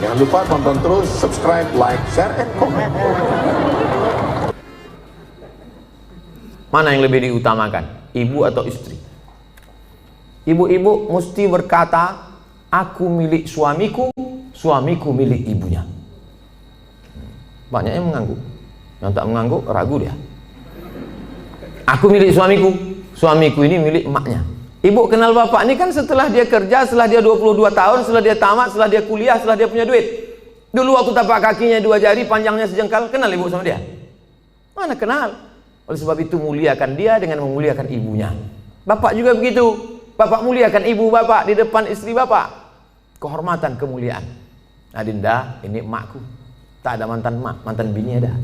Jangan lupa tonton terus, subscribe, like, share, and comment. Mana yang lebih diutamakan, ibu atau istri? Ibu-ibu mesti berkata, aku milik suamiku, suamiku milik ibunya. Banyak yang mengangguk. Yang tak mengangguk ragu dia. Aku milik suamiku, suamiku ini milik emaknya. Ibu kenal bapak ini kan setelah dia kerja, setelah dia 22 tahun, setelah dia tamat, setelah dia kuliah, setelah dia punya duit. Dulu waktu tapak kakinya 2 jari, panjangnya sejengkal, kenal ibu sama dia? Mana kenal? Oleh sebab itu muliakan dia dengan memuliakan ibunya. Bapak juga begitu. Bapak muliakan ibu bapak di depan istri bapak. Kehormatan, kemuliaan. Adinda, ini emakku. Tak ada mantan emak, mantan bini ada.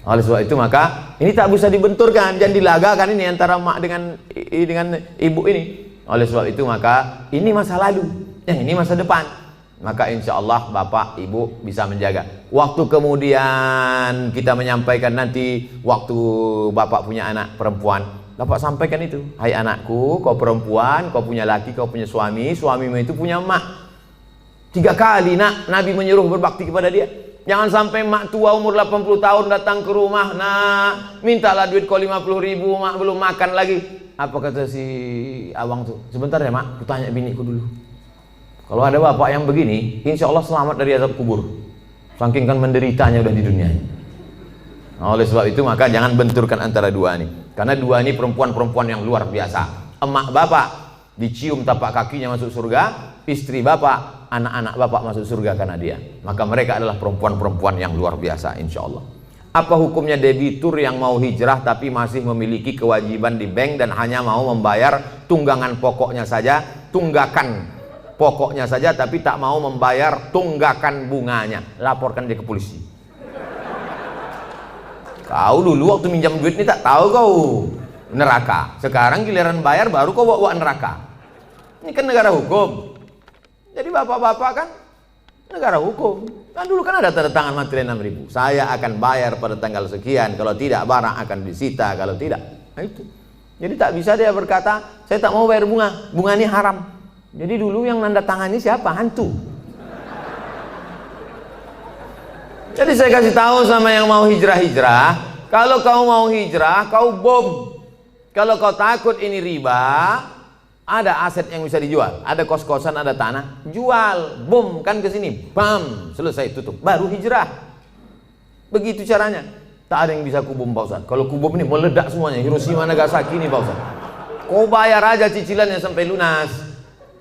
Oleh sebab itu maka ini tak bisa dibenturkan, jangan dilagakan ini antara emak dengan ibu ini. Oleh sebab itu maka ini masa lalu, yang ini masa depan. Maka insya Allah bapak ibu bisa menjaga. Waktu kemudian kita menyampaikan nanti waktu bapak punya anak perempuan, bapak sampaikan itu, hai anakku, kau perempuan, kau punya laki, kau punya suami, suamimu itu punya emak. 3 kali nak Nabi menyuruh berbakti kepada dia. Jangan sampai mak tua umur 80 tahun datang ke rumah, nak mintalah duit kau 50.000, mak belum makan lagi. Apa kata si abang tuh? Sebentar ya mak, aku tanya biniku dulu. Kalau ada bapak yang begini, insya Allah selamat dari azab kubur. Saking kan menderitanya udah di dunia. Nah, oleh sebab itu maka jangan benturkan antara dua ini. Karena dua ini perempuan-perempuan yang luar biasa. Emak bapak dicium tapak kakinya masuk surga, istri bapak, anak-anak bapak masuk surga karena dia. Maka mereka adalah perempuan-perempuan yang luar biasa insya Allah. Apa hukumnya debitur yang mau hijrah tapi masih memiliki kewajiban di bank dan hanya mau membayar tunggangan pokoknya saja, tunggakan pokoknya saja tapi tak mau membayar tunggakan bunganya? Laporkan dia ke polisi. Kau dulu waktu minjam duit ini tak tahu kau neraka. Sekarang giliran bayar baru kau bawa neraka. Ini kan negara hukum. Jadi bapak-bapak kan negara hukum. Kan dulu kan ada tanda tangan materi 6.000. Saya akan bayar pada tanggal sekian. Kalau tidak barang akan disita. Kalau tidak, nah itu. Jadi tak bisa dia berkata, saya tak mau bayar bunga. Bunga ini haram. Jadi dulu yang nanda tangan ini siapa? Hantu. Jadi saya kasih tahu sama yang mau hijrah-hijrah, kalau kau mau hijrah, kau bom. Kalau kau takut ini riba, ada aset yang bisa dijual, ada kos-kosan, ada tanah, jual, bom kan ke sini, bam, selesai tutup, baru hijrah. Begitu caranya. Tak ada yang bisa kubom Pak Ustaz. Kalau kubom ini meledak semuanya, Hiroshima Nagasaki ini Pak Ustaz. Kau bayar aja cicilannya sampai lunas,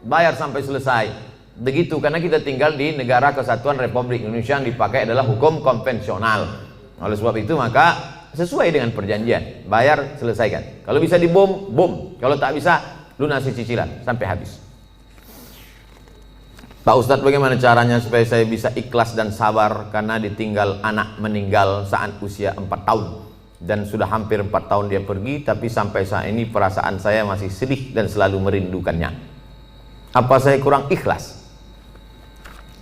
bayar sampai selesai. Begitu, karena kita tinggal di negara kesatuan Republik Indonesia yang dipakai adalah hukum konvensional. Oleh sebab itu maka sesuai dengan perjanjian, bayar selesaikan. Kalau bisa dibom, bom. Kalau tak bisa, lunasi cicilan sampai habis. Pak Ustadz, bagaimana caranya supaya saya bisa ikhlas dan sabar karena ditinggal anak meninggal saat usia 4 tahun dan sudah hampir 4 tahun dia pergi, tapi sampai saat ini perasaan saya masih sedih dan selalu merindukannya. Apa saya kurang ikhlas?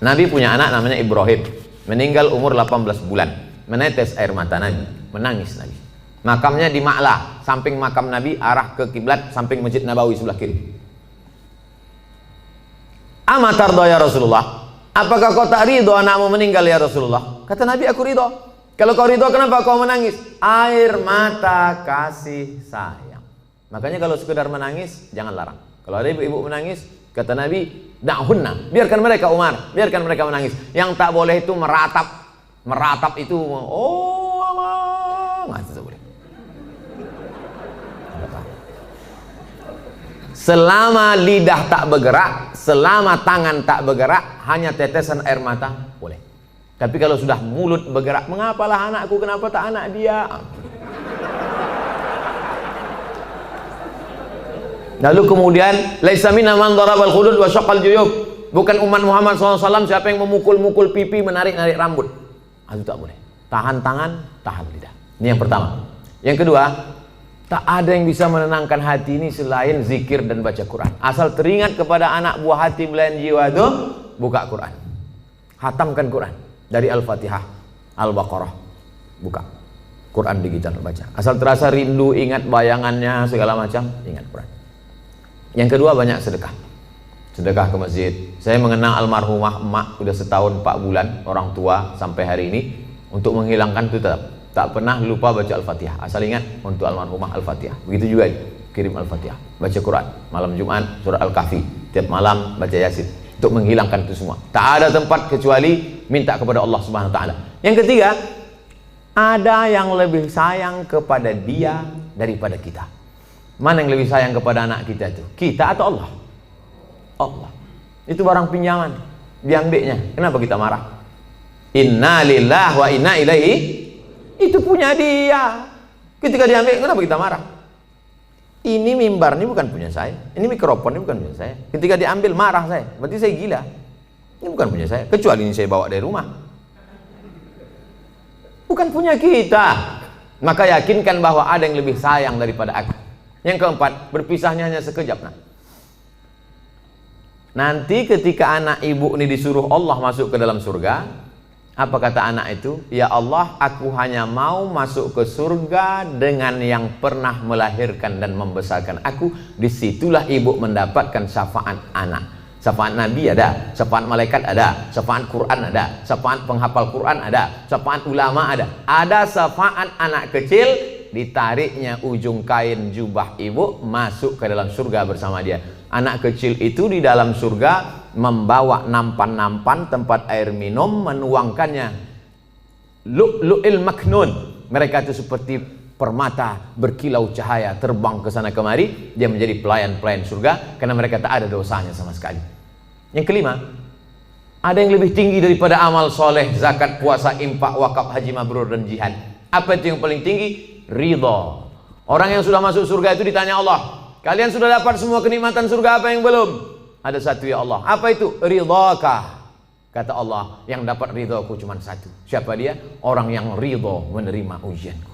Nabi punya anak namanya Ibrahim, meninggal umur 18 bulan, menetes air mata Nabi, menangis Nabi. Makamnya di Ma'la, samping makam Nabi, arah ke kiblat, samping Masjid Nabawi sebelah kiri. Amatardo ya Rasulullah, apakah kau tak ridho anakmu meninggal ya Rasulullah? Kata Nabi, aku ridho. Kalau kau ridho, kenapa kau menangis? Air mata kasih sayang. Makanya kalau sekedar menangis, jangan larang. Kalau ada ibu-ibu menangis, kata Nabi, da'hunna, biarkan mereka Umar, biarkan mereka menangis. Yang tak boleh itu meratap. Meratap itu, oh Allah, nggak boleh. Selama lidah tak bergerak, selama tangan tak bergerak, hanya tetesan air mata boleh. Tapi kalau sudah mulut bergerak, mengapalah anakku, kenapa tak anak dia? Lalu kemudian, laisa minna man darabal khudud wa syaqqal juyub. Bukan umat Muhammad SAW siapa yang memukul-mukul pipi, menarik-narik rambut. Itu tak boleh. Tahan tangan, tahan lidah. Ini yang pertama. Yang kedua, tak ada yang bisa menenangkan hati ini selain zikir dan baca Quran. Asal teringat kepada anak buah hati belayan jiwa itu, buka Quran. Hatamkan Quran dari Al-Fatihah, Al-Baqarah. Buka Quran digital baca. Asal terasa rindu, ingat bayangannya segala macam, ingat Quran. Yang kedua, banyak sedekah. sedekah ke masjid. Saya mengenang almarhumah emak udah setahun 4 bulan, orang tua sampai hari ini. Untuk menghilangkan itu tetap tak pernah lupa baca Al-Fatihah. Asal ingat untuk almarhumah Al-Fatihah. Begitu juga kirim Al-Fatihah, baca Quran, malam Jumat surah Al-Kahfi, tiap malam baca Yasin, untuk menghilangkan itu semua. Tak ada tempat kecuali minta kepada Allah Subhanahu wa taala. Yang ketiga, ada yang lebih sayang kepada dia daripada kita. Mana yang lebih sayang kepada anak kita itu? Kita atau Allah? Allah. Itu barang pinjaman, diambilnya. Kenapa kita marah? Inna lillahi wa inna ilaihi. Itu punya dia. Ketika diambil, kenapa kita marah? Ini mimbar ini bukan punya saya. Ini mikrofon ini bukan punya saya. Ketika diambil marah saya. Berarti saya gila. Ini bukan punya saya. Kecuali ini saya bawa dari rumah. Bukan punya kita. Maka yakinkan bahwa ada yang lebih sayang daripada aku. Yang keempat, berpisahnya hanya sekejap. Nanti ketika anak ibu ini disuruh Allah masuk ke dalam surga, apa kata anak itu? Ya Allah, aku hanya mau masuk ke surga dengan yang pernah melahirkan dan membesarkan aku. Disitulah ibu mendapatkan syafaat anak. Syafaat Nabi ada, syafaat malaikat ada, syafaat Quran ada, syafaat penghafal Quran ada, syafaat ulama ada. Ada syafaat anak kecil, ditariknya ujung kain jubah ibu masuk ke dalam surga bersama dia. Anak kecil itu di dalam surga membawa nampan-nampan tempat air minum, menuangkannya lu'lu'il maknun. Mereka itu seperti permata berkilau cahaya, terbang ke sana kemari. Dia menjadi pelayan-pelayan surga karena mereka tak ada dosanya sama sekali. Yang kelima, ada yang lebih tinggi daripada amal soleh, zakat, puasa, infak, wakaf, haji mabrur, dan jihad. Apa itu yang paling tinggi? Ridha. Orang yang sudah masuk surga itu ditanya Allah, kalian sudah dapat semua kenikmatan surga, apa yang belum? Ada satu ya Allah. Apa itu? Ridhakah. Kata Allah, yang dapat ridhaku cuma satu. Siapa dia? Orang yang ridha menerima ujianku.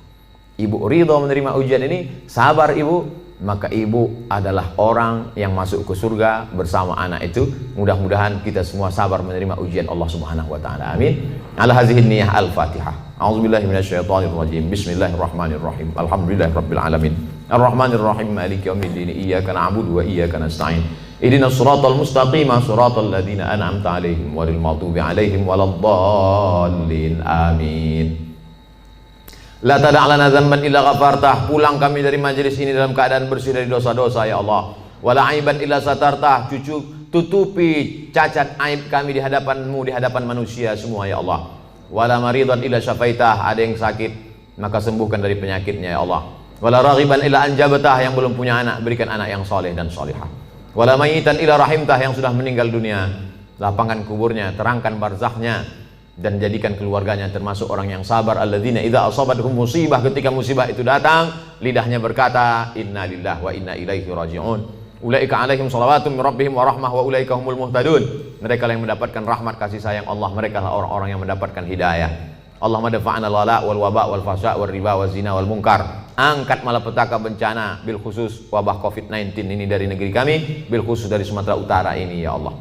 Ibu ridha menerima ujian ini, sabar ibu, maka ibu adalah orang yang masuk ke surga bersama anak itu. Mudah-mudahan kita semua sabar menerima ujian Allah Subhanahu wa taala. Amin. Ala hadhihi niyyah al-Fatihah. A'udzubillahi minasyaitonir rajim. Bismillahirrahmanirrahim. Alhamdulillahirabbil alamin. Arrahmanirrahim. Maliki yaumiddin. Iyyaka na'budu wa iyyaka nasta'in. Ihdinas siratal mustaqim, siratal ladzina an'amta 'alaihim ghairil maghdubi 'alaihim waladdallin. Amin. La tada'lana dzamban illa ghafartah. Pulang kami dari majelis ini dalam keadaan bersih dari dosa-dosa ya Allah. Wala aiban illa satartah. Tutupi cacat aib kami di hadapan-Mu, di hadapan manusia semua ya Allah. Wala maridan illa syafaitah. Ada yang sakit, maka sembuhkan dari penyakitnya ya Allah. Wala raghiban illa anjabatah. Yang belum punya anak, berikan anak yang soleh dan solihah. Wala mayitan illa rahimtah. Yang sudah meninggal dunia, lapangkan kuburnya, terangkan barzahnya, dan jadikan keluarganya termasuk orang yang sabar. Alladzina idza asabatuhum musibah. Ketika musibah itu datang, lidahnya berkata inna lillahi wa inna ilaihi raji'un. Ulaika alaihim salawatun min rabbihim wa rahmah wa ulaika humul muhtadun. Mereka yang mendapatkan rahmat kasih sayang Allah, mereka lah orang-orang yang mendapatkan hidayah. Allahumma dafa'na al-wala wal waba wal fasya wal riba wal zina wal munkar. Angkat malapetaka bencana, bil khusus wabah COVID-19 ini dari negeri kami, bil khusus dari Sumatera Utara ini ya Allah.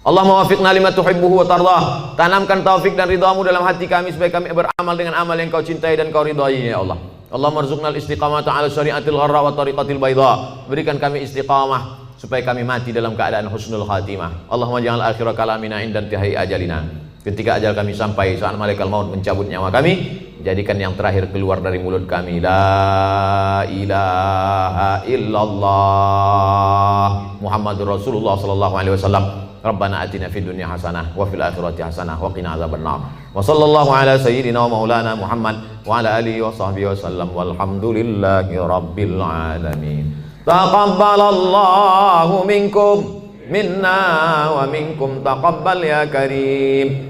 Allahumma wafiqna lima tuhibbuhu wa tardah. Tanamkan taufik dan ridhamu dalam hati kami supaya kami beramal dengan amal yang Kau cintai dan Kau ridhai ya Allah. Allahumma rzuqnal istiqamata ala syariatil gharra wa tariqatil bayda. Berikan kami istiqamah supaya kami mati dalam keadaan husnul khatimah. Allahumma ja'al akhir kalamina inda intihai ajalina. Ketika ajal kami sampai, saat malaikat maut mencabut nyawa kami, jadikan yang terakhir keluar dari mulut kami la ilaha illallah Muhammadur Rasulullah sallallahu alaihi wasallam. Rabbana atina fid dunya hasanah wa fil akhirati hasanah wa qina adzabannar. Wa sallallahu ala sayyidina wa maulana Muhammad wa ala alihi wa sahbihi wasallam walhamdulillahi rabbil alamin. Taqabbalallahu minkum minna wa minkum taqabbal ya karim.